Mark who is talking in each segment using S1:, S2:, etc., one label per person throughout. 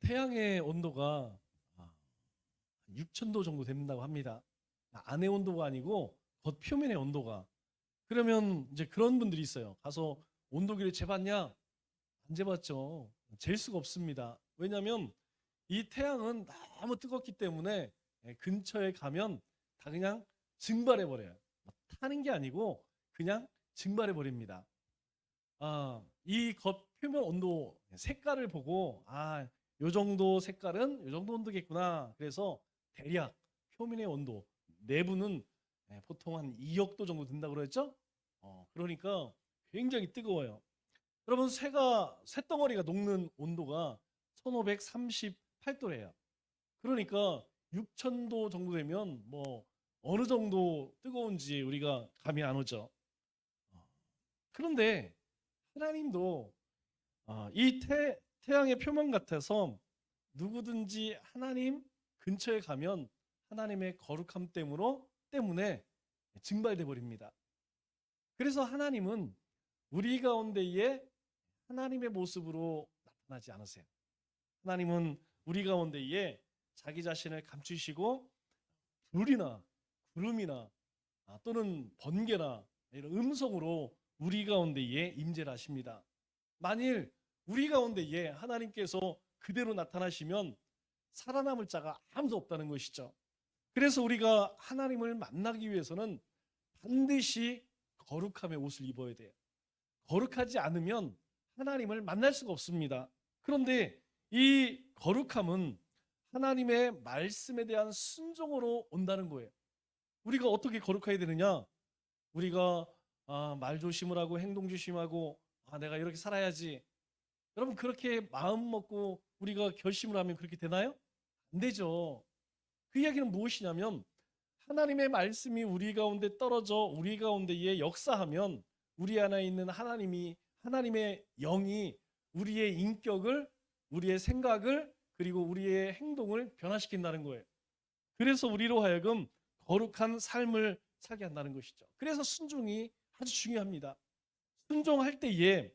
S1: 태양의 온도가 6,000도 정도 된다고 합니다. 안의 온도가 아니고 겉 표면의 온도가. 그러면 이제 그런 분들이 있어요. 가서 온도계를 재봤냐? 안 재봤죠. 잴 수가 없습니다. 왜냐하면 이 태양은 너무 뜨겁기 때문에 근처에 가면 다 그냥 증발해 버려요. 타는 게 아니고 그냥 증발해 버립니다. 이 겉표면 온도 색깔을 보고 요 정도 색깔은 요 정도 온도겠구나. 그래서 대략 표면의 온도 내부는 보통 한 2억 도 정도 된다고 그랬죠? 그러니까 굉장히 뜨거워요. 여러분 쇳덩어리가 녹는 온도가 1538도래요. 그러니까 6000도 정도 되면 뭐 어느 정도 뜨거운지 우리가 감이 안 오죠. 그런데 하나님도 이 태양의 표면 같아서 누구든지 하나님 근처에 가면 하나님의 거룩함 때문에 증발돼 버립니다. 그래서 하나님은 우리 가운데에 하나님의 모습으로 나타나지 않으세요. 하나님은 우리 가운데에 자기 자신을 감추시고 불이나 구름이나 또는 번개나 이런 음성으로 우리 가운데에 임재를 하십니다. 만일 우리 가운데에 하나님께서 그대로 나타나시면 살아남을 자가 아무도 없다는 것이죠. 그래서 우리가 하나님을 만나기 위해서는 반드시 거룩함의 옷을 입어야 돼요. 거룩하지 않으면 하나님을 만날 수가 없습니다. 그런데 이 거룩함은 하나님의 말씀에 대한 순종으로 온다는 거예요. 우리가 어떻게 거룩해야 되느냐? 우리가 말 조심을 하고 행동 조심하고 내가 이렇게 살아야지. 여러분 그렇게 마음 먹고 우리가 결심을 하면 그렇게 되나요? 안 되죠. 그 이야기는 무엇이냐면 하나님의 말씀이 우리 가운데 떨어져 우리 가운데에 역사하면 우리 안에 있는 하나님의 영이 우리의 인격을 우리의 생각을 그리고 우리의 행동을 변화시킨다는 거예요. 그래서 우리로 하여금 거룩한 삶을 살게 한다는 것이죠. 그래서 순종이 아주 중요합니다. 순종할 때에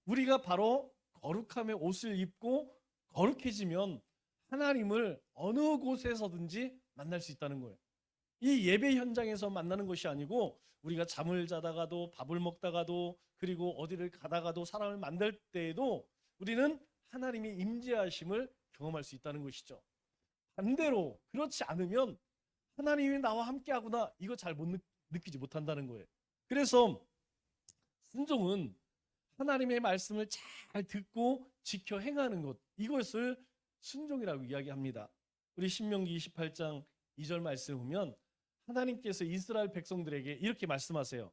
S1: 우리가 바로 거룩함의 옷을 입고 거룩해지면 하나님을 어느 곳에서든지 만날 수 있다는 거예요. 이 예배 현장에서 만나는 것이 아니고 우리가 잠을 자다가도 밥을 먹다가도 그리고 어디를 가다가도 사람을 만날 때에도 우리는 하나님의 임재하심을 경험할 수 있다는 것이죠. 반대로 그렇지 않으면 하나님이 나와 함께하구나 이거 잘 못 느끼지 못한다는 거예요. 그래서 순종은 하나님의 말씀을 잘 듣고 지켜 행하는 것 이것을 순종이라고 이야기합니다. 우리 신명기 28장 2절 말씀 보면 하나님께서 이스라엘 백성들에게 이렇게 말씀하세요.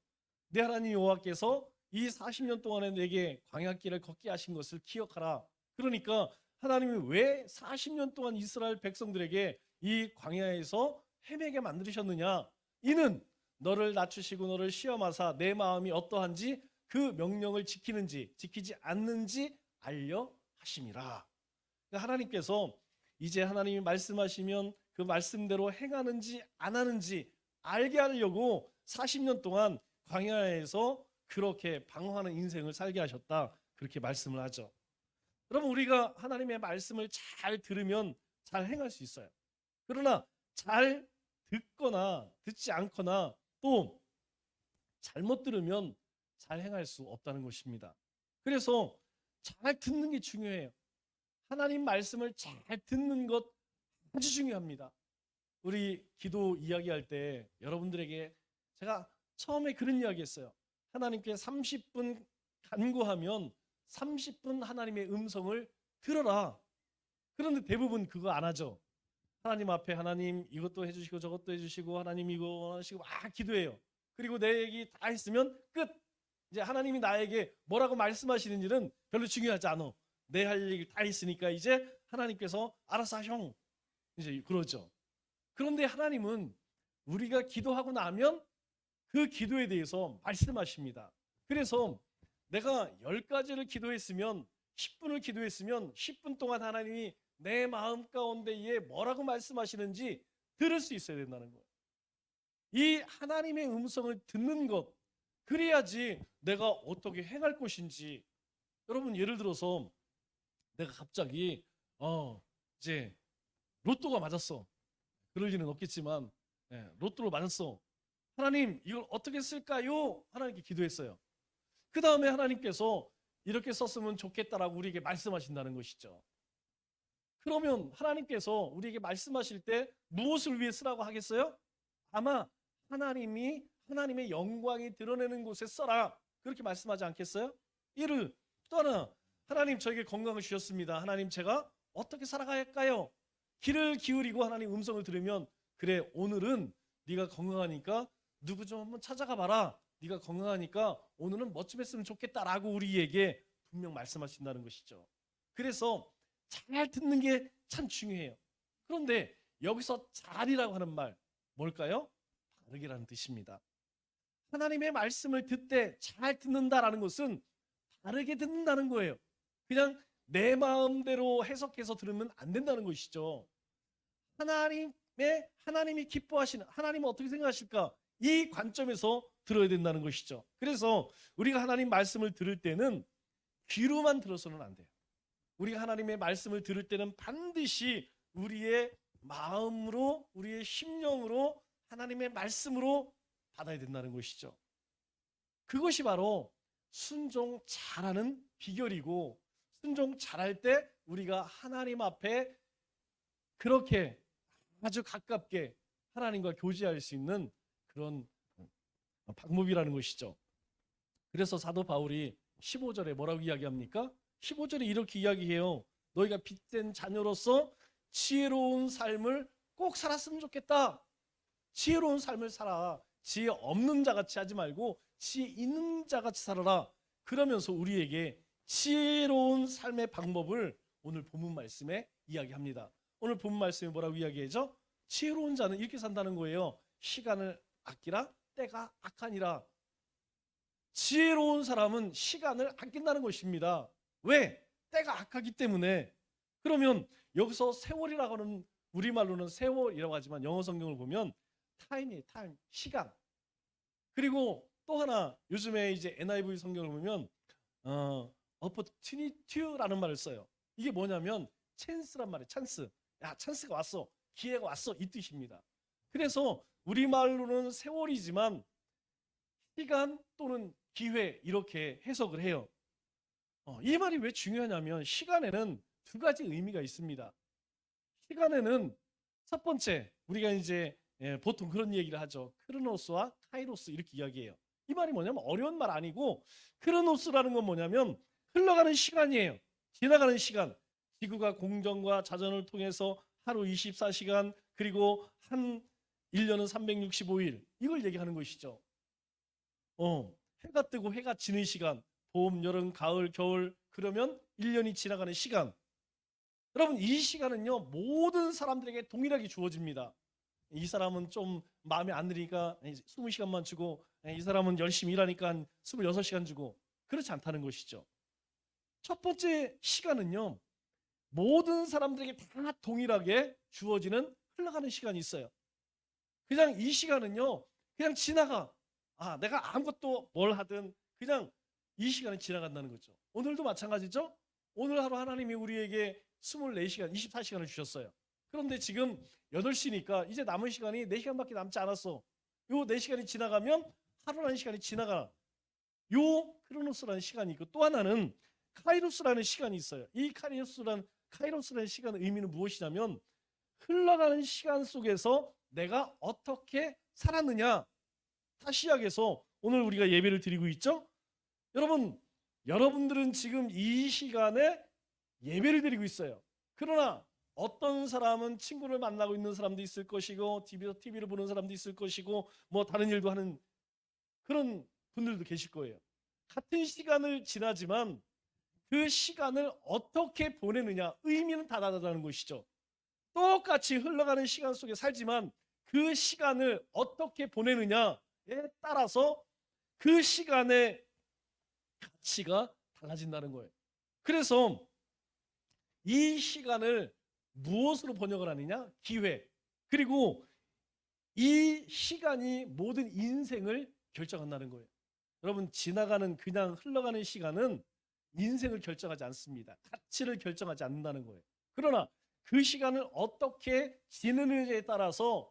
S1: 내 하나님 여호와께서 이 40년 동안에 내게 광야길을 걷게 하신 것을 기억하라. 그러니까 하나님이 왜 40년 동안 이스라엘 백성들에게 이 광야에서 헤매게 만드셨느냐? 이는 너를 낮추시고 너를 시험하사 내 마음이 어떠한지 그 명령을 지키는지 지키지 않는지 알려 하심이라. 하나님께서 이제 하나님이 말씀하시면 그 말씀대로 행하는지 안 하는지 알게 하려고 40년 동안 광야에서 그렇게 방황하는 인생을 살게 하셨다. 그렇게 말씀을 하죠. 여러분 우리가 하나님의 말씀을 잘 들으면 잘 행할 수 있어요. 그러나 잘 듣거나 듣지 않거나 또 잘못 들으면 잘 행할 수 없다는 것입니다. 그래서 잘 듣는 게 중요해요. 하나님 말씀을 잘 듣는 것 아주 중요합니다. 우리 기도 이야기할 때 여러분들에게 제가 처음에 그런 이야기 했어요. 하나님께 30분 간구하면 30분 하나님의 음성을 들어라. 그런데 대부분 그거 안 하죠. 하나님 앞에 하나님 이것도 해주시고 저것도 해주시고 하나님 이거 원하시고 막 기도해요. 그리고 내 얘기 다 했으면 끝. 이제 하나님이 나에게 뭐라고 말씀하시는 일은 별로 중요하지 않아. 내 할 얘기 다 했으니까 이제 하나님께서 알아서 하셔. 이제 그러죠. 그런데 하나님은 우리가 기도하고 나면 그 기도에 대해서 말씀하십니다. 그래서 내가 10가지를 기도했으면 10분을 기도했으면 10분 동안 하나님이 내 마음 가운데에 뭐라고 말씀하시는지 들을 수 있어야 된다는 거예요. 이 하나님의 음성을 듣는 것 그래야지 내가 어떻게 행할 것인지. 여러분 예를 들어서 내가 갑자기 이제 로또가 맞았어. 그럴 리는 없겠지만 로또로 맞았어. 하나님 이걸 어떻게 쓸까요? 하나님께 기도했어요. 그 다음에 하나님께서 이렇게 썼으면 좋겠다라고 우리에게 말씀하신다는 것이죠. 그러면 하나님께서 우리에게 말씀하실 때 무엇을 위해 쓰라고 하겠어요? 아마 하나님의 영광이 드러내는 곳에 써라, 그렇게 말씀하지 않겠어요? 이를 또 하나, 하나님 저에게 건강을 주셨습니다. 하나님 제가 어떻게 살아가야 할까요? 귀를 기울이고 하나님 음성을 들으면, 그래 오늘은 네가 건강하니까 누구 좀 한번 찾아가 봐라. 네가 건강하니까 오늘은 멋좀 했으면 좋겠다라고 우리에게 분명 말씀하신다는 것이죠. 그래서 잘 듣는 게 참 중요해요. 그런데 여기서 잘이라고 하는 말 뭘까요? 바르게라는 뜻입니다. 하나님의 말씀을 듣되 잘 듣는다라는 것은 바르게 듣는다는 거예요. 그냥 내 마음대로 해석해서 들으면 안 된다는 것이죠. 하나님이 기뻐하시는, 하나님은 어떻게 생각하실까? 이 관점에서 들어야 된다는 것이죠. 그래서 우리가 하나님 말씀을 들을 때는 귀로만 들어서는 안 돼요. 우리가 하나님의 말씀을 들을 때는 반드시 우리의 마음으로, 우리의 심령으로 하나님의 말씀으로 받아야 된다는 것이죠. 그것이 바로 순종 잘하는 비결이고, 순종 잘할 때 우리가 하나님 앞에 그렇게 아주 가깝게 하나님과 교제할 수 있는 그런 방법이라는 것이죠. 그래서 사도 바울이 15절에 뭐라고 이야기합니까? 15절에 이렇게 이야기해요. 너희가 빛된 자녀로서 지혜로운 삶을 꼭 살았으면 좋겠다. 지혜로운 삶을 살아. 지혜 없는 자같이 하지 말고 지혜 있는 자같이 살아라. 그러면서 우리에게 지혜로운 삶의 방법을 오늘 본문 말씀에 이야기합니다. 오늘 본문 말씀에 뭐라고 이야기하죠? 지혜로운 자는 이렇게 산다는 거예요. 시간을 아끼라, 때가 악하니라. 지혜로운 사람은 시간을 아낀다는 것입니다. 왜? 때가 악하기 때문에. 그러면 여기서 세월이라고 하는, 우리말로는 세월이라고 하지만 영어 성경을 보면 타임이에요. 타임, 시간. 그리고 또 하나, 요즘에 이제 NIV 성경을 보면 opportunity라는 말을 써요. 이게 뭐냐면 찬스란 말이에요. 찬스. 야, 찬스가 왔어. 기회가 왔어. 이 뜻입니다. 그래서 우리말로는 세월이지만 시간 또는 기회, 이렇게 해석을 해요. 이 말이 왜 중요하냐면 시간에는 두 가지 의미가 있습니다. 시간에는 첫 번째, 우리가 이제 보통 그런 얘기를 하죠. 크로노스와 카이로스, 이렇게 이야기해요. 이 말이 뭐냐면 어려운 말 아니고, 크로노스라는 건 뭐냐면 흘러가는 시간이에요. 지나가는 시간. 지구가 공전과 자전을 통해서 하루 24시간, 그리고 한 1년은 365일, 이걸 얘기하는 것이죠. 해가 뜨고 해가 지는 시간, 봄, 여름, 가을, 겨울, 그러면 1년이 지나가는 시간. 여러분, 이 시간은요 모든 사람들에게 동일하게 주어집니다. 이 사람은 좀 마음에 안 드니까 20시간만 주고, 이 사람은 열심히 일하니까 한 26시간 주고, 그렇지 않다는 것이죠. 첫 번째 시간은요 모든 사람들에게 다 동일하게 주어지는 흘러가는 시간이 있어요. 그냥 이 시간은요 그냥 지나가. 내가 아무것도 뭘 하든 그냥 이 시간은 지나간다는 거죠. 오늘도 마찬가지죠. 오늘 하루 하나님이 우리에게 24시간, 24시간을 주셨어요. 그런데 지금 8시니까 이제 남은 시간이 4시간밖에 남지 않았어. 요 4시간이 지나가면 하루라는 시간이 지나가. 요 크로노스라는 시간이 있고, 또 하나는 카이로스라는 시간이 있어요. 이 카이로스라는 시간의 의미는 무엇이냐면 흘러가는 시간 속에서 내가 어떻게 살았느냐. 다시 시작해서 오늘 우리가 예배를 드리고 있죠. 여러분들은 지금 이 시간에 예배를 드리고 있어요. 그러나 어떤 사람은 친구를 만나고 있는 사람도 있을 것이고, TV를 보는 사람도 있을 것이고, 뭐 다른 일도 하는 그런 분들도 계실 거예요. 같은 시간을 지나지만 그 시간을 어떻게 보내느냐, 의미는 다 다르다는 것이죠. 똑같이 흘러가는 시간 속에 살지만 그 시간을 어떻게 보내느냐에 따라서 그 시간의 가치가 달라진다는 거예요. 그래서 이 시간을 무엇으로 번역을 하느냐? 기회. 그리고 이 시간이 모든 인생을 결정한다는 거예요. 여러분, 지나가는, 그냥 흘러가는 시간은 인생을 결정하지 않습니다. 가치를 결정하지 않는다는 거예요. 그러나 그 시간을 어떻게 지내느냐에 따라서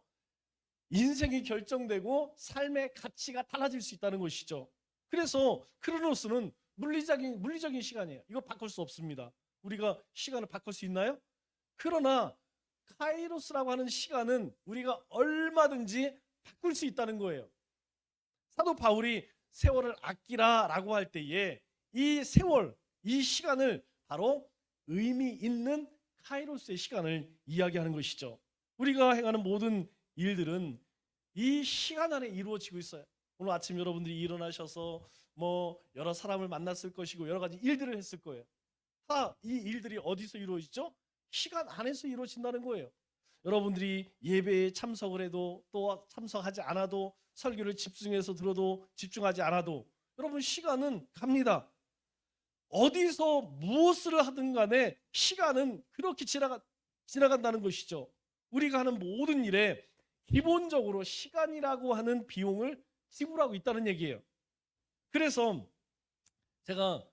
S1: 인생이 결정되고 삶의 가치가 달라질 수 있다는 것이죠. 그래서 크로노스는 물리적인 시간이에요. 이거 바꿀 수 없습니다. 우리가 시간을 바꿀 수 있나요? 그러나 카이로스라고 하는 시간은 우리가 얼마든지 바꿀 수 있다는 거예요. 사도 바울이 세월을 아끼라라고 할 때에 이 세월, 이 시간을 바로 의미 있는 카이로스의 시간을 이야기하는 것이죠. 우리가 행하는 모든 일들은 이 시간 안에 이루어지고 있어요. 오늘 아침 여러분들이 일어나셔서 뭐 여러 사람을 만났을 것이고 여러 가지 일들을 했을 거예요. 다 이 일들이 어디서 이루어지죠? 시간 안에서 이루어진다는 거예요. 여러분들이 예배에 참석을 해도 또 참석하지 않아도 설교를 집중해서 들어도 집중하지 않아도 여러분 시간은 갑니다. 어디서 무엇을 하든 간에 시간은 그렇게 지나간다는 것이죠. 우리가 하는 모든 일에 기본적으로 시간이라고 하는 비용을 지불하고 있다는 얘기예요. 그래서 제가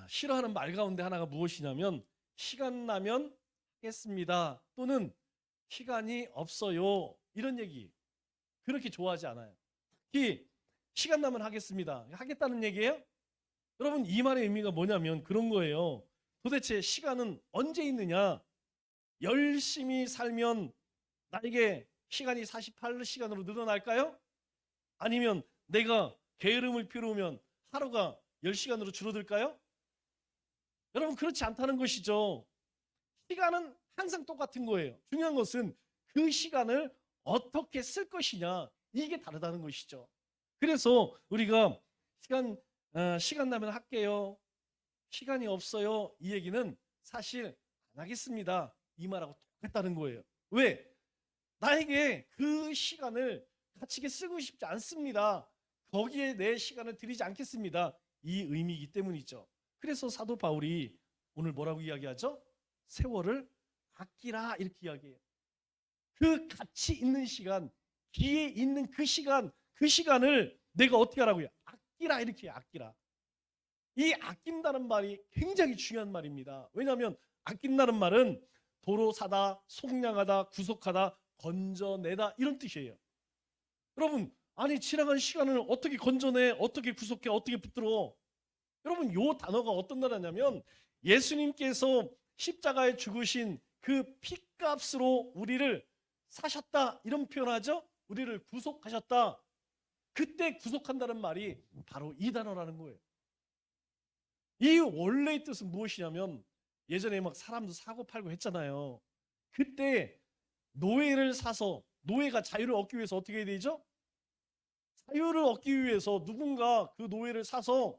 S1: 싫어하는 말 가운데 하나가 무엇이냐면 시간 나면 하겠습니다 또는 시간이 없어요 이런 얘기 그렇게 좋아하지 않아요. 특히 시간 나면 하겠습니다 하겠다는 얘기예요. 여러분 이 말의 의미가 뭐냐면 그런 거예요. 도대체 시간은 언제 있느냐? 열심히 살면 나에게 시간이 48시간으로 늘어날까요? 아니면 내가 게으름을 피우면 하루가 10시간으로 줄어들까요? 여러분 그렇지 않다는 것이죠. 시간은 항상 똑같은 거예요. 중요한 것은 그 시간을 어떻게 쓸 것이냐 이게 다르다는 것이죠. 그래서 우리가 시간 나면 할게요. 시간이 없어요. 이 얘기는 사실 안 하겠습니다. 이 말하고 똑같다는 거예요. 왜? 나에게 그 시간을 가치있게 쓰고 싶지 않습니다. 거기에 내 시간을 들이지 않겠습니다. 이 의미이기 때문이죠. 그래서 사도 바울이 오늘 뭐라고 이야기하죠? 세월을 아끼라 이렇게 이야기해요. 그 가치 있는 시간, 기회 있는 그 시간을 내가 어떻게 하라고요? 아끼라 이렇게 아끼라. 이 아낀다는 말이 굉장히 중요한 말입니다. 왜냐하면 아낀다는 말은 도로 사다, 속량하다, 구속하다, 건져내다 이런 뜻이에요. 여러분 아니 지나간 시간을 어떻게 건져내, 어떻게 구속해, 어떻게 붙들어? 여러분 요 단어가 어떤 단어냐면 예수님께서 십자가에 죽으신 그 피값으로 우리를 사셨다 이런 표현하죠. 우리를 구속하셨다. 그때 구속한다는 말이 바로 이 단어라는 거예요. 이 원래의 뜻은 무엇이냐면 예전에 막 사람도 사고 팔고 했잖아요. 그때 노예를 사서 노예가 자유를 얻기 위해서 어떻게 해야 되죠? 자유를 얻기 위해서 누군가 그 노예를 사서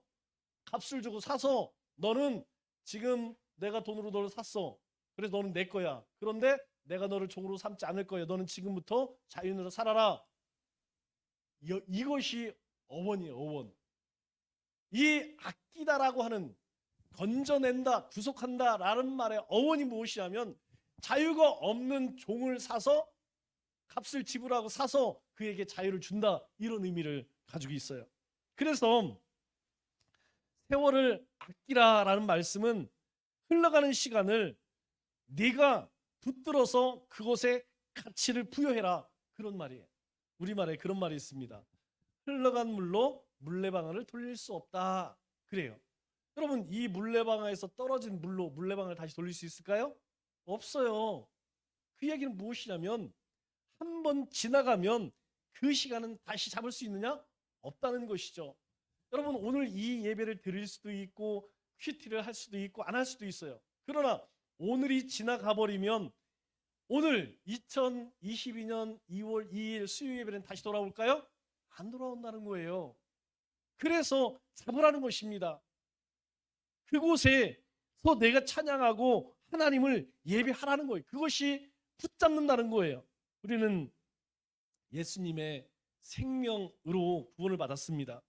S1: 값을 주고 사서 너는 지금 내가 돈으로 너를 샀어. 그래서 너는 내 거야. 그런데 내가 너를 종으로 삼지 않을 거야. 너는 지금부터 자유인으로 살아라. 이것이 어원이에요. 어원. 이 아끼다라고 하는 건져낸다, 구속한다라는 말의 어원이 무엇이냐면 자유가 없는 종을 사서 값을 지불하고 사서 그에게 자유를 준다 이런 의미를 가지고 있어요. 그래서 세월을 아끼라라는 말씀은 흘러가는 시간을 네가 붙들어서 그것에 가치를 부여해라 그런 말이에요. 우리말에 그런 말이 있습니다. 흘러간 물로 물레방아를 돌릴 수 없다 그래요. 여러분 이 물레방아에서 떨어진 물로 물레방아를 다시 돌릴 수 있을까요? 없어요. 그 얘기는 무엇이냐면 한 번 지나가면 그 시간은 다시 잡을 수 있느냐? 없다는 것이죠. 여러분 오늘 이 예배를 드릴 수도 있고 큐티를 할 수도 있고 안 할 수도 있어요. 그러나 오늘이 지나가 버리면 오늘 2022년 2월 2일 수요 예배는 다시 돌아올까요? 안 돌아온다는 거예요. 그래서 잡으라는 것입니다. 그곳에서 내가 찬양하고 하나님을 예배하라는 거예요. 그것이 붙잡는다는 거예요. 우리는 예수님의 생명으로 구원을 받았습니다.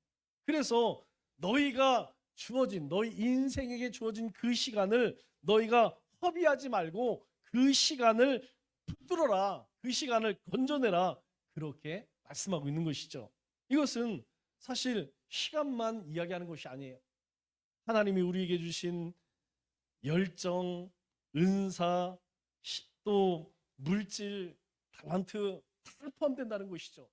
S1: 그래서 너희가 주어진 너희 인생에게 주어진 그 시간을 너희가 허비하지 말고 그 시간을 붙들어라. 그 시간을 건져내라. 그렇게 말씀하고 있는 것이죠. 이것은 사실 시간만 이야기하는 것이 아니에요. 하나님이 우리에게 주신 열정, 은사, 또 물질, 달란트 다 포함된다는 것이죠.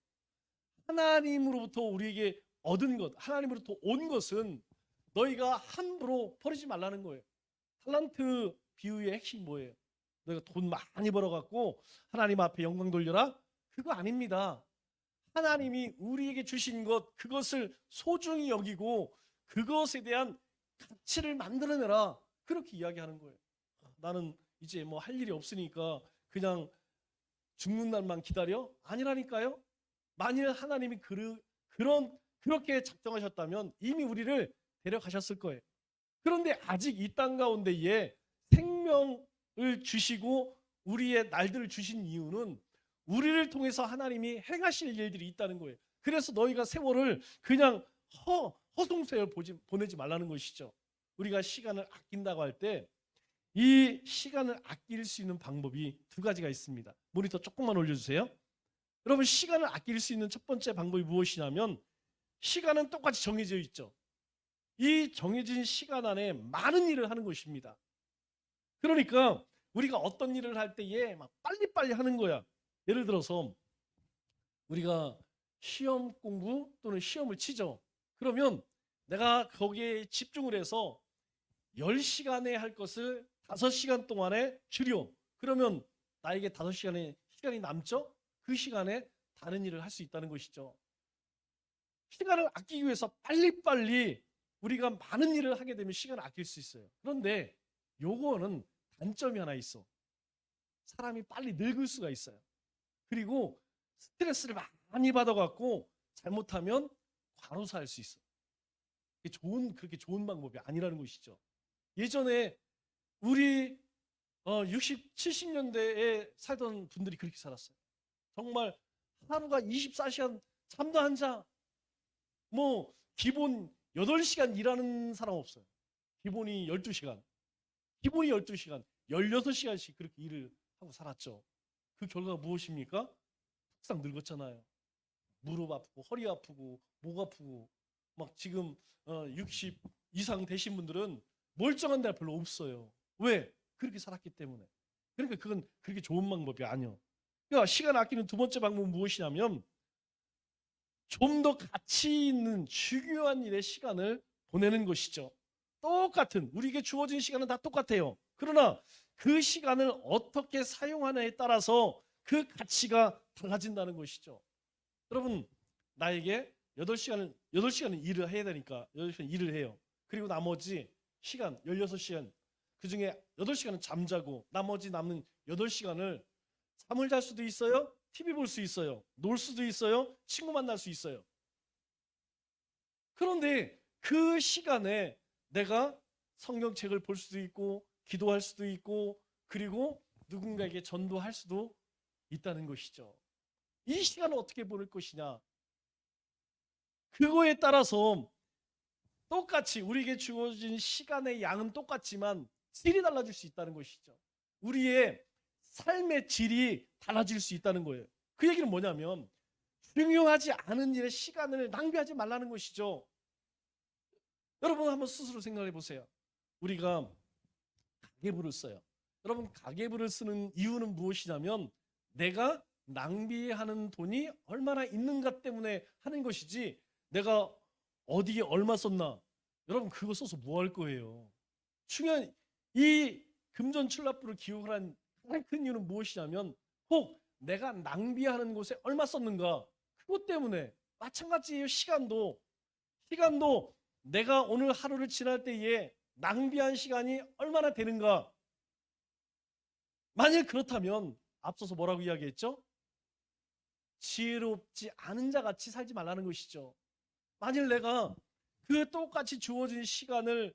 S1: 하나님으로부터 우리에게 얻은 것, 하나님으로부터 온 것은 너희가 함부로 버리지 말라는 거예요. talent 비유의 핵심이 뭐예요? 너희가 돈 많이 벌어갖고 하나님 앞에 영광 돌려라? 그거 아닙니다. 하나님이 우리에게 주신 것, 그것을 소중히 여기고 그것에 대한 가치를 만들어내라. 그렇게 이야기하는 거예요. 나는 이제 뭐 할 일이 없으니까 그냥 죽는 날만 기다려? 아니라니까요. 만일 하나님이 그렇게 작정하셨다면 이미 우리를 데려가셨을 거예요. 그런데 아직 이 땅 가운데에 생명을 주시고 우리의 날들을 주신 이유는 우리를 통해서 하나님이 행하실 일들이 있다는 거예요. 그래서 너희가 세월을 그냥 허송세월 보내지 말라는 것이죠. 우리가 시간을 아낀다고 할 때 이 시간을 아낄 수 있는 방법이 두 가지가 있습니다. 모니터 조금만 올려주세요. 여러분, 시간을 아낄 수 있는 첫 번째 방법이 무엇이냐면 시간은 똑같이 정해져 있죠. 이 정해진 시간 안에 많은 일을 하는 것입니다. 그러니까 우리가 어떤 일을 할 때에 막 빨리빨리 하는 거야. 예를 들어서 우리가 시험 공부 또는 시험을 치죠. 그러면 내가 거기에 집중을 해서 10시간에 할 것을 5시간 동안에 줄여. 그러면 나에게 5시간의 시간이 남죠? 그 시간에 다른 일을 할 수 있다는 것이죠. 시간을 아끼기 위해서 빨리빨리 우리가 많은 일을 하게 되면 시간을 아낄 수 있어요. 그런데 요거는 단점이 하나 있어. 사람이 빨리 늙을 수가 있어요. 그리고 스트레스를 많이 받아갖고 잘못하면 과로사할 수 있어. 그렇게 좋은 방법이 아니라는 것이죠. 예전에 우리 60, 70년대에 살던 분들이 그렇게 살았어요. 정말 하루가 24시간 잠도 안 자. 뭐 기본 8시간 일하는 사람 없어요. 기본이 12시간. 기본이 12시간, 16시간씩 그렇게 일을 하고 살았죠. 그 결과가 무엇입니까? 뚝상 늙었잖아요. 무릎 아프고 허리 아프고 목 아프고 막 지금 60 이상 되신 분들은 멀쩡한 데가 별로 없어요. 왜? 그렇게 살았기 때문에. 그러니까 그건 그렇게 좋은 방법이 아니에요. 그러니까 시간 아끼는 두 번째 방법은 무엇이냐면 좀 더 가치 있는 중요한 일에 시간을 보내는 것이죠. 똑같은 우리에게 주어진 시간은 다 똑같아요. 그러나 그 시간을 어떻게 사용하느냐에 따라서 그 가치가 달라진다는 것이죠. 여러분, 나에게 8시간은 일을 해야 되니까 8시간 일을 해요. 그리고 나머지 시간 16시간, 그중에 8시간은 잠자고 나머지 남는 8시간을 잠을 잘 수도 있어요. TV 볼 수 있어요. 놀 수도 있어요. 친구 만날 수 있어요. 그런데 그 시간에 내가 성경책을 볼 수도 있고 기도할 수도 있고 그리고 누군가에게 전도할 수도 있다는 것이죠. 이 시간을 어떻게 보낼 것이냐. 그거에 따라서 똑같이 우리에게 주어진 시간의 양은 똑같지만 질이 달라질 수 있다는 것이죠. 우리의 삶의 질이 달라질 수 있다는 거예요. 그 얘기는 뭐냐면 중요하지 않은 일에 시간을 낭비하지 말라는 것이죠. 여러분 한번 스스로 생각해 보세요. 우리가 가계부를 써요. 여러분 가계부를 쓰는 이유는 무엇이냐면 내가 낭비하는 돈이 얼마나 있는가 때문에 하는 것이지 내가 어디에 얼마 썼나 여러분 그거 써서 뭐 할 거예요. 중요한 이 금전출납부를 기록을 한 가장 큰 이유는 무엇이냐면 혹 내가 낭비하는 곳에 얼마 썼는가 그것 때문에 마찬가지예요. 시간도 내가 오늘 하루를 지날 때에 낭비한 시간이 얼마나 되는가. 만일 그렇다면 앞서서 뭐라고 이야기했죠? 지혜롭지 않은 자 같이 살지 말라는 것이죠. 만일 내가 그 똑같이 주어진 시간을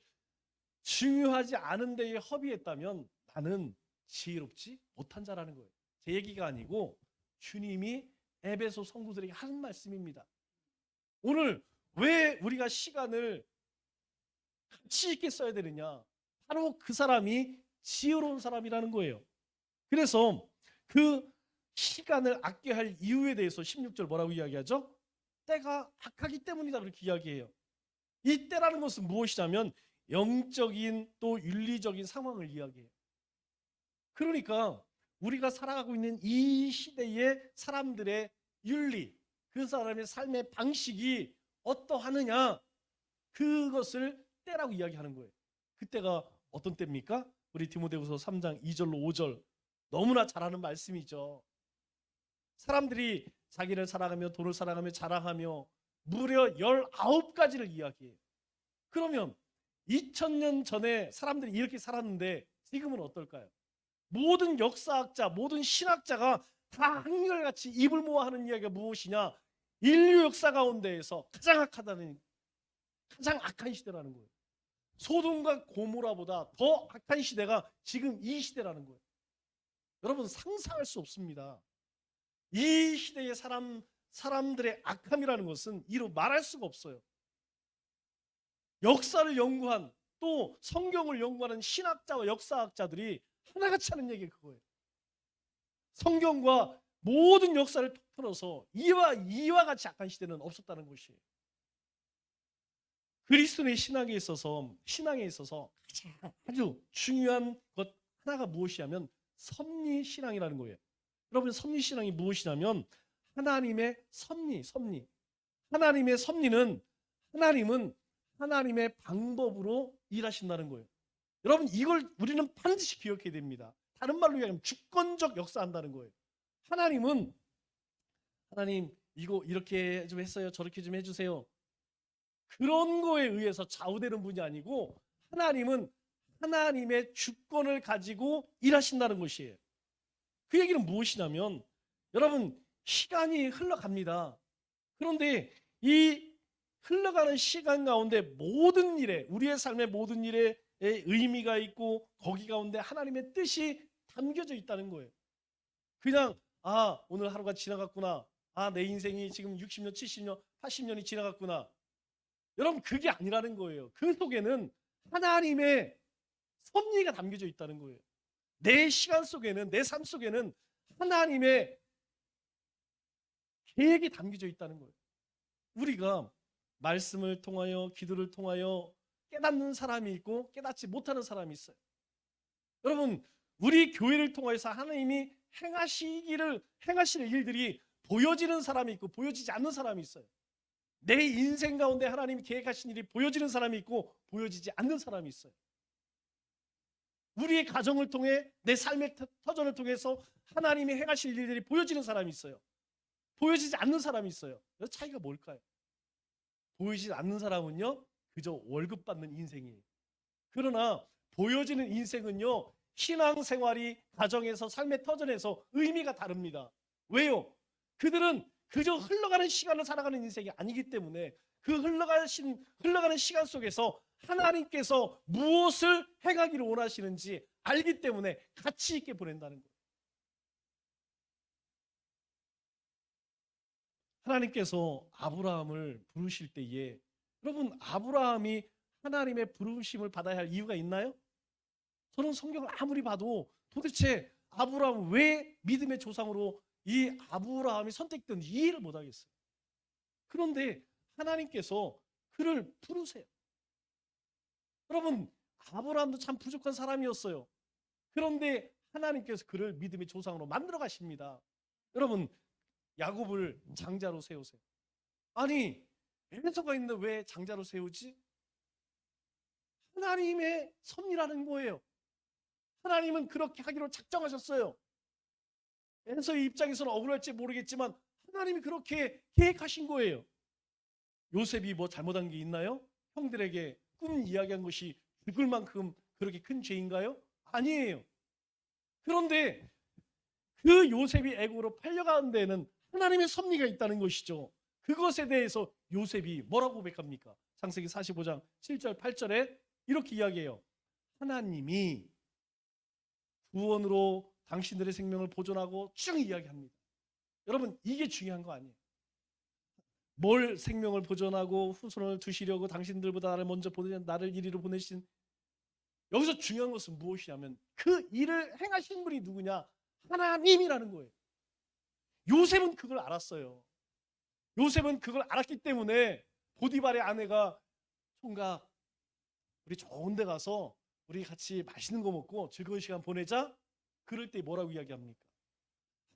S1: 중요하지 않은 데에 허비했다면 나는 지혜롭지 못한 자라는 거예요. 제 얘기가 아니고 주님이 에베소 성도들에게 하는 말씀입니다. 오늘 왜 우리가 시간을 가치 있게 써야 되느냐? 바로 그 사람이 지혜로운 사람이라는 거예요. 그래서 그 시간을 아껴야 할 이유에 대해서 16절 뭐라고 이야기하죠? 때가 악하기 때문이다 그렇게 이야기해요. 이 때라는 것은 무엇이냐면 영적인 또 윤리적인 상황을 이야기해요. 그러니까 우리가 살아가고 있는 이 시대의 사람들의 윤리, 그 사람의 삶의 방식이 어떠하느냐, 그것을 때라고 이야기하는 거예요. 그때가 어떤 때입니까? 우리 디모데후서 3장 2절로 5절, 너무나 잘 아는 말씀이죠. 사람들이 자기를 사랑하며 돈을 사랑하며 자랑하며 무려 19가지를 이야기해요. 그러면 2000년 전에 사람들이 이렇게 살았는데 지금은 어떨까요? 모든 역사학자, 모든 신학자가 다 한결같이 입을 모아 하는 이야기가 무엇이냐? 인류 역사 가운데에서 가장 악한 시대라는 거예요. 소돔과 고모라보다 더 악한 시대가 지금 이 시대라는 거예요. 여러분, 상상할 수 없습니다. 이 시대의 사람들의 악함이라는 것은 이루 말할 수가 없어요. 역사를 연구한, 또 성경을 연구하는 신학자와 역사학자들이 하나같이 하는 얘기가 그거예요. 성경과 모든 역사를 통틀어서 이와 같이 악한 시대는 없었다는 것이에요. 그리스도의 신앙에 있어서 가장 아주 중요한 것 하나가 무엇이냐면 섭리신앙이라는 거예요. 여러분, 섭리신앙이 무엇이냐면 하나님의 섭리. 하나님의 섭리는 하나님은 하나님의 방법으로 일하신다는 거예요. 여러분, 이걸 우리는 반드시 기억해야 됩니다. 다른 말로 이야기하면 주권적 역사한다는 거예요. 하나님 이거 이렇게 좀 했어요, 저렇게 좀 해주세요, 그런 거에 의해서 좌우되는 분이 아니고 하나님은 하나님의 주권을 가지고 일하신다는 것이에요. 그 얘기는 무엇이냐면 여러분, 시간이 흘러갑니다. 그런데 이 흘러가는 시간 가운데 모든 일에, 우리의 삶의 모든 일에 의미가 있고 거기 가운데 하나님의 뜻이 담겨져 있다는 거예요. 그냥 오늘 하루가 지나갔구나, 내 인생이 지금 60년, 70년, 80년이 지나갔구나, 여러분, 그게 아니라는 거예요. 그 속에는 하나님의 섭리가 담겨져 있다는 거예요. 내 시간 속에는, 내 삶 속에는 하나님의 계획이 담겨져 있다는 거예요. 우리가 말씀을 통하여, 기도를 통하여 깨닫는 사람이 있고 깨닫지 못하는 사람이 있어요. 여러분, 우리 교회를 통해서 하나님이 행하실 일들이 보여지는 사람이 있고 보여지지 않는 사람이 있어요. 내 인생 가운데 하나님이 계획하신 일이 보여지는 사람이 있고 보여지지 않는 사람이 있어요. 우리의 가정을 통해, 내 삶의 터전을 통해서 하나님이 행하실 일들이 보여지는 사람이 있어요. 보여지지 않는 사람이 있어요. 그 차이가 뭘까요? 보여지지 않는 사람은요, 그저 월급 받는 인생이에요. 그러나 보여지는 인생은요, 신앙생활이 가정에서, 삶의 터전에서 의미가 다릅니다. 왜요? 그들은 그저 흘러가는 시간을 살아가는 인생이 아니기 때문에 그 흘러가는 시간 속에서 하나님께서 무엇을 행하기를 원하시는지 알기 때문에 가치 있게 보낸다는 거예요. 하나님께서 아브라함을 부르실 때에, 여러분, 아브라함이 하나님의 부르심을 받아야 할 이유가 있나요? 저는 성경을 아무리 봐도 도대체 아브라함은 왜 믿음의 조상으로 이 아브라함이 선택됐는지 이해를 못하겠어요. 그런데 하나님께서 그를 부르세요. 여러분, 아브라함도 참 부족한 사람이었어요. 그런데 하나님께서 그를 믿음의 조상으로 만들어 가십니다. 여러분, 야곱을 장자로 세우세요. 아니, 에서가 있는데 왜 장자로 세우지? 하나님의 섭리라는 거예요. 하나님은 그렇게 하기로 작정하셨어요. 에서의 입장에서는 억울할지 모르겠지만 하나님이 그렇게 계획하신 거예요. 요셉이 뭐 잘못한 게 있나요? 형들에게 꿈 이야기한 것이 죽을 만큼 그렇게 큰 죄인가요? 아니에요. 그런데 그 요셉이 애국으로 팔려가는 데에는 하나님의 섭리가 있다는 것이죠. 그것에 대해서 요셉이 뭐라고 고백합니까? 창세기 45장 7절 8절에 이렇게 이야기해요. 하나님이 구원으로 당신들의 생명을 보존하고 쭉 이야기합니다. 여러분, 이게 중요한 거 아니에요. 뭘 생명을 보존하고 후손을 두시려고 당신들보다 나를 먼저 보내신, 나를 이리로 보내신, 여기서 중요한 것은 무엇이냐면 그 일을 행하신 분이 누구냐? 하나님이라는 거예요. 요셉은 그걸 알았어요. 요셉은 그걸 알았기 때문에 보디발의 아내가 총각, 우리 좋은 데 가서 우리 같이 맛있는 거 먹고 즐거운 시간 보내자, 그럴 때 뭐라고 이야기합니까?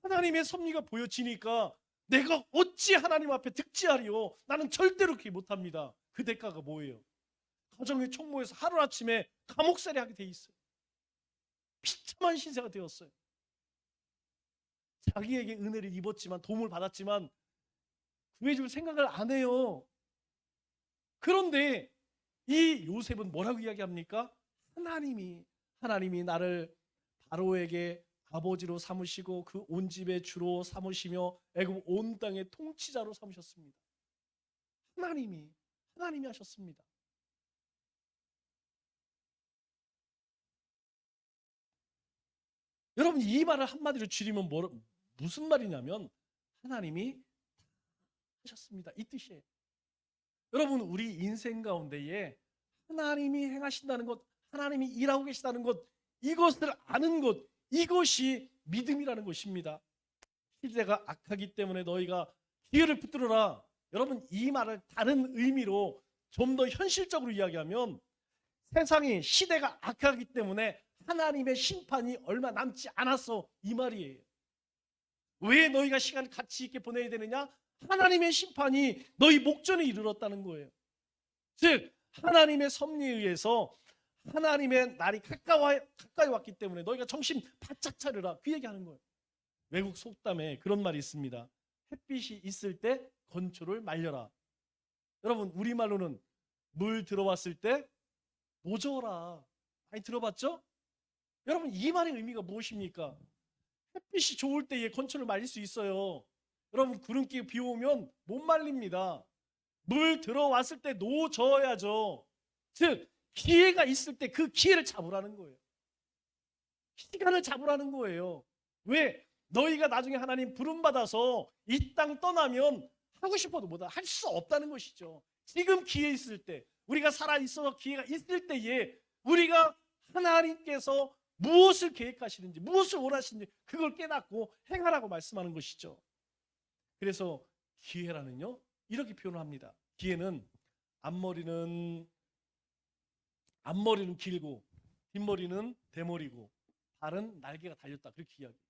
S1: 하나님의 섭리가 보여지니까 내가 어찌 하나님 앞에 득지하리요? 나는 절대로 그렇게 못합니다. 그 대가가 뭐예요? 가정의 총무에서 하루아침에 감옥살이 하게 돼 있어요. 비참한 신세가 되었어요. 자기에게 은혜를 입었지만, 도움을 받았지만 구해줄 생각을 안 해요. 그런데 이 요셉은 뭐라고 이야기합니까? 하나님이 나를 바로에게 아버지로 삼으시고 그 온 집의 주로 삼으시며 애굽 온 땅의 통치자로 삼으셨습니다. 하나님이 하셨습니다. 여러분, 이 말을 한마디로 줄이면 무슨 말이냐면 하나님이 하셨습니다, 이 뜻이에요. 여러분, 우리 인생 가운데에 하나님이 행하신다는 것, 하나님이 일하고 계시다는 것, 이것을 아는 것, 이것이 믿음이라는 것입니다. 시대가 악하기 때문에 너희가 기회를 붙들어라. 여러분, 이 말을 다른 의미로 좀 더 현실적으로 이야기하면 세상이, 시대가 악하기 때문에 하나님의 심판이 얼마 남지 않았어, 이 말이에요. 왜 너희가 시간을 가치 있게 보내야 되느냐? 하나님의 심판이 너희 목전에 이르렀다는 거예요. 즉 하나님의 섭리에 의해서 하나님의 날이 가까이 왔기 때문에 너희가 정신 바짝 차려라, 그 얘기하는 거예요. 외국 속담에 그런 말이 있습니다. 햇빛이 있을 때 건초를 말려라. 여러분, 우리말로는 물 들어왔을 때 노져라. 많이 들어봤죠? 여러분, 이 말의 의미가 무엇입니까? 햇빛이 좋을 때에 건초를 말릴 수 있어요. 여러분, 구름기 비 오면 못 말립니다. 물 들어왔을 때 노져야죠. 즉 기회가 있을 때 그 기회를 잡으라는 거예요. 시간을 잡으라는 거예요. 왜? 너희가 나중에 하나님 부름받아서 이 땅 떠나면 하고 싶어도 못하, 할 수 없다는 것이죠. 지금 기회 있을 때, 우리가 살아있어서 기회가 있을 때에 우리가 하나님께서 무엇을 계획하시는지, 무엇을 원하시는지 그걸 깨닫고 행하라고 말씀하는 것이죠. 그래서 기회라는요, 이렇게 표현을 합니다. 기회는 앞머리는 길고 뒷머리는 대머리고 발은 날개가 달렸다, 그렇게 이야기해요.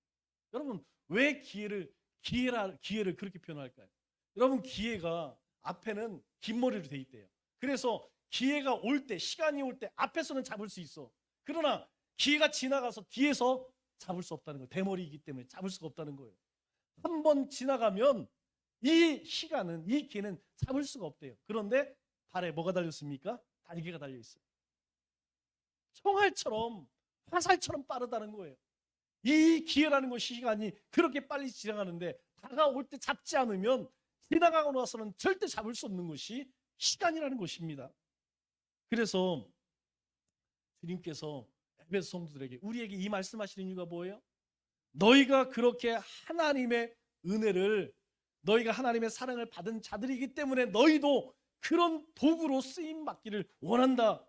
S1: 여러분, 왜 기회를 그렇게 표현할까요? 여러분, 기회가 앞에는 긴 머리로 돼 있대요. 그래서 기회가 올 때, 시간이 올 때 앞에서는 잡을 수 있어. 그러나 기회가 지나가서 뒤에서 잡을 수 없다는 거예요. 대머리이기 때문에 잡을 수가 없다는 거예요. 한 번 지나가면 이 시간은, 이 기회는 잡을 수가 없대요. 그런데 발에 뭐가 달렸습니까? 날개가 달려 있어요. 총알처럼, 화살처럼 빠르다는 거예요. 이 기회라는 것이, 시간이 그렇게 빨리 지나가는데 다가올 때 잡지 않으면 지나가고 나서는 절대 잡을 수 없는 것이 시간이라는 것입니다. 그래서 주님께서 에베소 성도들에게, 우리에게 이 말씀하시는 이유가 뭐예요? 너희가 그렇게 하나님의 은혜를, 너희가 하나님의 사랑을 받은 자들이기 때문에 너희도 그런 도구로 쓰임 받기를 원한다.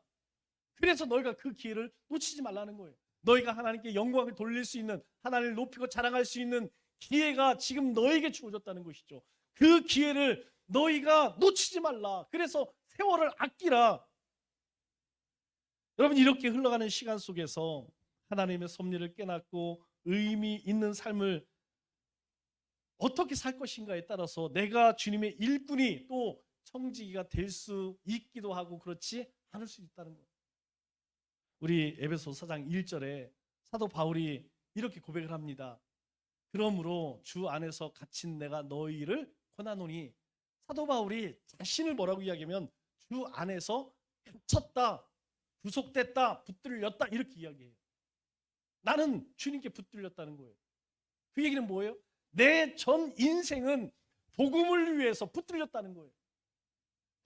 S1: 그래서 너희가 그 기회를 놓치지 말라는 거예요. 너희가 하나님께 영광을 돌릴 수 있는, 하나님을 높이고 자랑할 수 있는 기회가 지금 너에게 주어졌다는 것이죠. 그 기회를 너희가 놓치지 말라. 그래서 세월을 아끼라. 여러분, 이렇게 흘러가는 시간 속에서 하나님의 섭리를 깨닫고 의미 있는 삶을 어떻게 살 것인가에 따라서 내가 주님의 일꾼이 또 청지기가 될 수 있기도 하고 그렇지 않을 수 있다는 거예요. 우리 에베소 4장 1절에 사도 바울이 이렇게 고백을 합니다. 그러므로 주 안에서 갇힌 내가 너희를 권하노니, 사도 바울이 자신을 뭐라고 이야기하면 주 안에서 갇혔다, 구속됐다, 붙들렸다, 이렇게 이야기해요. 나는 주님께 붙들렸다는 거예요. 그 얘기는 뭐예요? 내 전 인생은 복음을 위해서 붙들렸다는 거예요.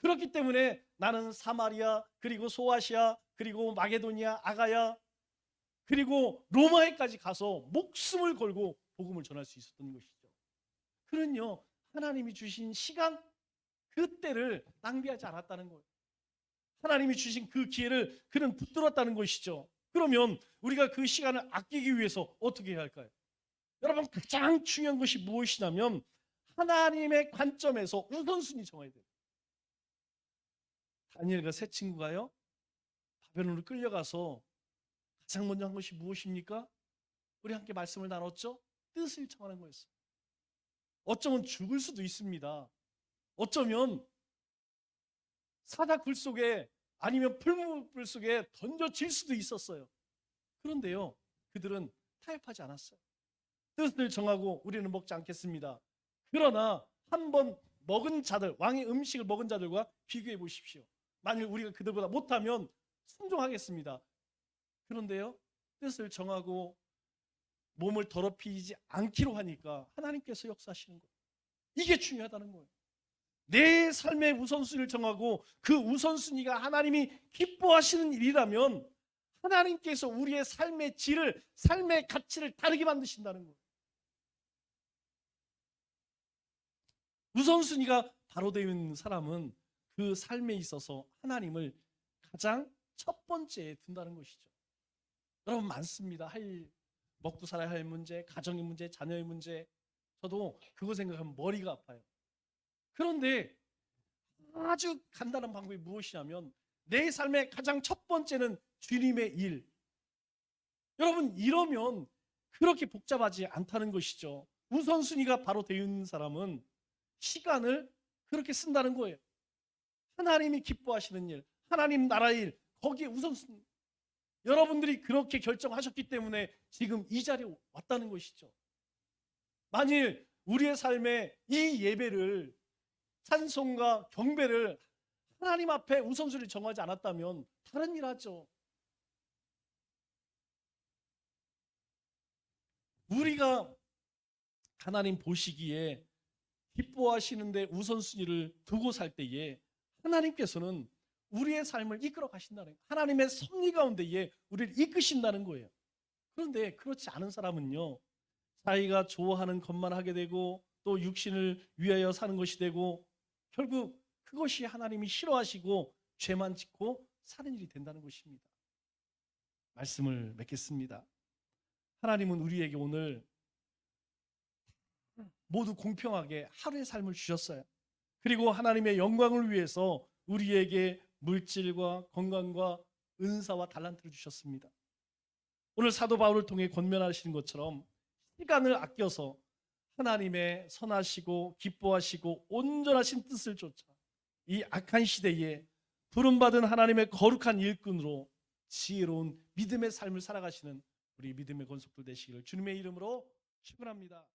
S1: 그렇기 때문에 나는 사마리아, 그리고 소아시아, 그리고 마게도니아, 아가야, 그리고 로마에까지 가서 목숨을 걸고 복음을 전할 수 있었던 것이죠. 그는요, 하나님이 주신 시간, 그때를 낭비하지 않았다는 거예요. 하나님이 주신 그 기회를 그는 붙들었다는 것이죠. 그러면 우리가 그 시간을 아끼기 위해서 어떻게 해야 할까요? 여러분, 가장 중요한 것이 무엇이냐면 하나님의 관점에서 우선순위 정해야 돼요. 다니엘과 세 친구가요, 바벨론으로 끌려가서 가장 먼저 한 것이 무엇입니까? 우리 함께 말씀을 나눴죠? 뜻을 청하는 거였어요. 어쩌면 죽을 수도 있습니다. 어쩌면 사자굴 속에 아니면 풀무불 속에 던져질 수도 있었어요. 그런데요, 그들은 타협하지 않았어요. 뜻을 정하고 우리는 먹지 않겠습니다. 그러나 한번 먹은 자들, 왕의 음식을 먹은 자들과 비교해 보십시오. 만일 우리가 그들보다 못하면 순종하겠습니다. 그런데요, 뜻을 정하고 몸을 더럽히지 않기로 하니까 하나님께서 역사하시는 거예요. 이게 중요하다는 거예요. 내 삶의 우선순위를 정하고 그 우선순위가 하나님이 기뻐하시는 일이라면 하나님께서 우리의 삶의 질을, 삶의 가치를 다르게 만드신다는 거예요. 우선순위가 바로 되어 있는 사람은 그 삶에 있어서 하나님을 가장 첫 번째에 둔다는 것이죠. 여러분, 많습니다. 먹고 살아야 할 문제, 가정의 문제, 자녀의 문제. 저도 그거 생각하면 머리가 아파요. 그런데 아주 간단한 방법이 무엇이냐면 내 삶의 가장 첫 번째는 주님의 일. 여러분, 이러면 그렇게 복잡하지 않다는 것이죠. 우선순위가 바로 되어 있는 사람은 시간을 그렇게 쓴다는 거예요. 하나님이 기뻐하시는 일, 하나님 나라의 일, 거기에 우선순위. 여러분들이 그렇게 결정하셨기 때문에 지금 이 자리에 왔다는 것이죠. 만일 우리의 삶에 이 예배를, 찬송과 경배를 하나님 앞에 우선순위를 정하지 않았다면 다른 일 하죠. 우리가 하나님 보시기에 기뻐하시는데 우선순위를 두고 살 때에 하나님께서는 우리의 삶을 이끌어 가신다는 거예요. 하나님의 섭리 가운데에 우리를 이끄신다는 거예요. 그런데 그렇지 않은 사람은요, 자기가 좋아하는 것만 하게 되고 또 육신을 위하여 사는 것이 되고 결국 그것이 하나님이 싫어하시고 죄만 짓고 사는 일이 된다는 것입니다. 말씀을 맺겠습니다. 하나님은 우리에게 오늘 모두 공평하게 하루의 삶을 주셨어요. 그리고 하나님의 영광을 위해서 우리에게 물질과 건강과 은사와 달란트를 주셨습니다. 오늘 사도 바울을 통해 권면하시는 것처럼 시간을 아껴서 하나님의 선하시고 기뻐하시고 온전하신 뜻을 쫓아 이 악한 시대에 부름받은 하나님의 거룩한 일꾼으로 지혜로운 믿음의 삶을 살아가시는 우리 믿음의 권속들 되시기를 주님의 이름으로 축원합니다.